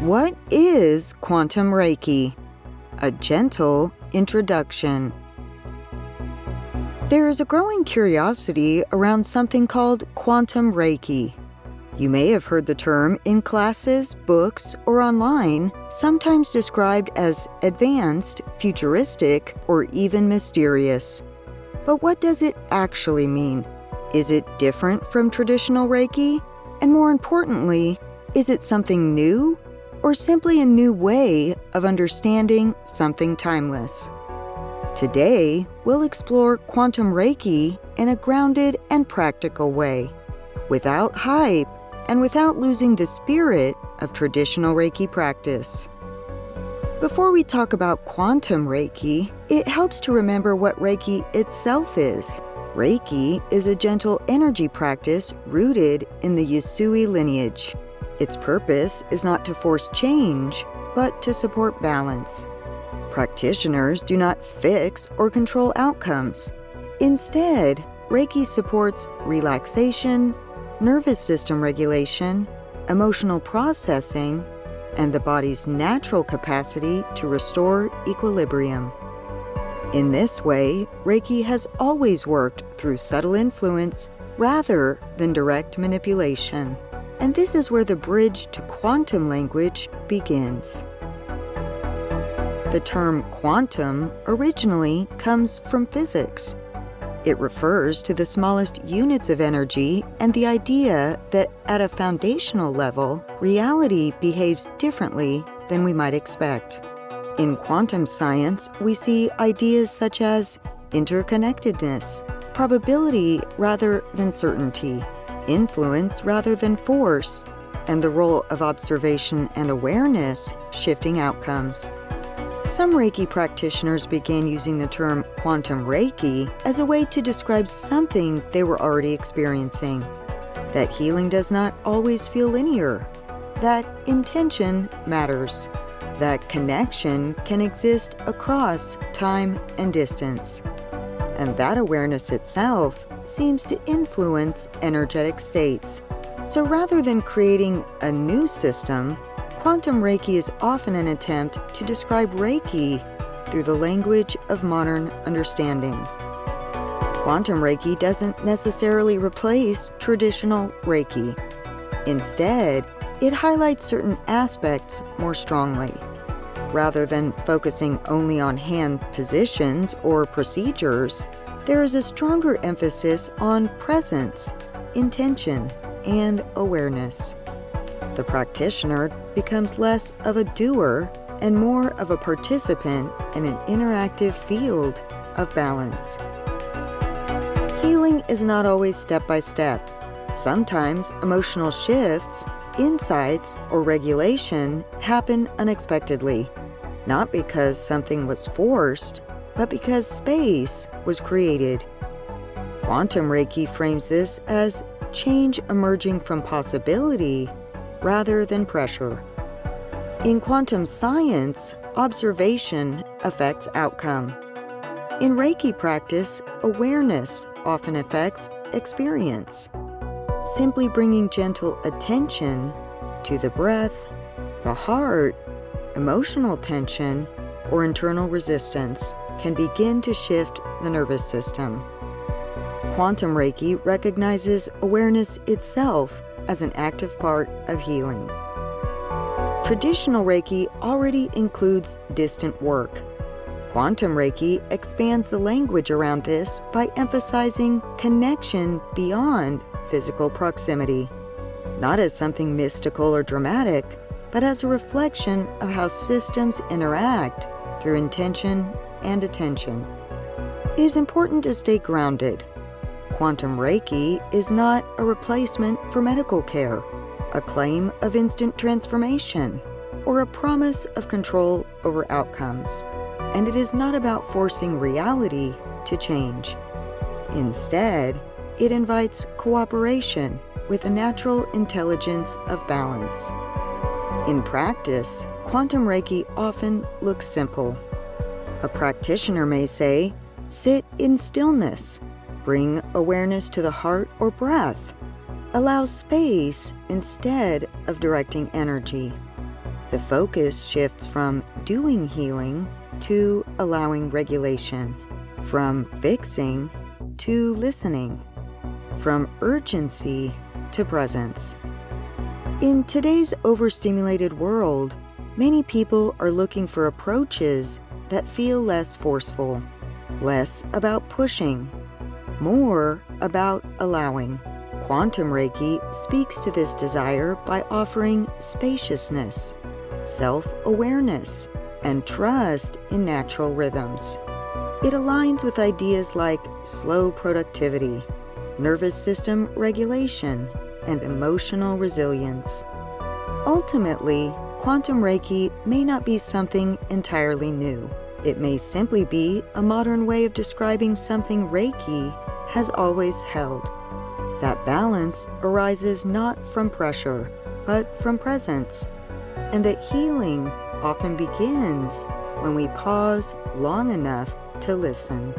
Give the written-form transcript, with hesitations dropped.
What is Quantum Reiki? A gentle introduction. There is a growing curiosity around something called Quantum Reiki. You may have heard the term in classes, books, or online, sometimes described as advanced, futuristic, or even mysterious. But what does it actually mean? Is it different from traditional Reiki? And more importantly, is it something new? Or simply a new way of understanding something timeless? Today, we'll explore Quantum Reiki in a grounded and practical way, without hype and without losing the spirit of traditional Reiki practice. Before we talk about Quantum Reiki, it helps to remember what Reiki itself is. Reiki is a gentle energy practice rooted in the Usui lineage. Its purpose is not to force change, but to support balance. Practitioners do not fix or control outcomes. Instead, Reiki supports relaxation, nervous system regulation, emotional processing, and the body's natural capacity to restore equilibrium. In this way, Reiki has always worked through subtle influence rather than direct manipulation. And this is where the bridge to quantum language begins. The term quantum originally comes from physics. It refers to the smallest units of energy and the idea that at a foundational level, reality behaves differently than we might expect. In quantum science, we see ideas such as interconnectedness, probability rather than certainty, influence rather than force, and the role of observation and awareness shifting outcomes. Some Reiki practitioners began using the term Quantum Reiki as a way to describe something they were already experiencing. That healing does not always feel linear. That intention matters. That connection can exist across time and distance. And that awareness itself seems to influence energetic states. So rather than creating a new system, Quantum Reiki is often an attempt to describe Reiki through the language of modern understanding. Quantum Reiki doesn't necessarily replace traditional Reiki. Instead, it highlights certain aspects more strongly. Rather than focusing only on hand positions or procedures, there is a stronger emphasis on presence, intention, and awareness. The practitioner becomes less of a doer and more of a participant in an interactive field of balance. Healing is not always step by step. Sometimes emotional shifts, insights, or regulation happen unexpectedly, not because something was forced, but because space was created. Quantum Reiki frames this as change emerging from possibility rather than pressure. In quantum science, observation affects outcome. In Reiki practice, awareness often affects experience. Simply bringing gentle attention to the breath, the heart, emotional tension, or internal resistance can begin to shift the nervous system. Quantum Reiki recognizes awareness itself as an active part of healing. Traditional Reiki already includes distant work. Quantum Reiki expands the language around this by emphasizing connection beyond physical proximity, not as something mystical or dramatic, but as a reflection of how systems interact through intention and attention. It is important to stay grounded. Quantum Reiki is not a replacement for medical care, a claim of instant transformation, or a promise of control over outcomes. And it is not about forcing reality to change. Instead, it invites cooperation with a natural intelligence of balance. In practice, Quantum Reiki often looks simple. A practitioner may say, "Sit in stillness," bring awareness to the heart or breath, allow space instead of directing energy. The focus shifts from doing healing to allowing regulation, from fixing to listening, from urgency to presence. In today's overstimulated world, many people are looking for approaches that feel less forceful, less about pushing, more about allowing. Quantum Reiki speaks to this desire by offering spaciousness, self-awareness, and trust in natural rhythms. It aligns with ideas like slow productivity, nervous system regulation, and emotional resilience. Ultimately, Quantum Reiki may not be something entirely new. It may simply be a modern way of describing something Reiki has always held. That balance arises not from pressure, but from presence, and that healing often begins when we pause long enough to listen.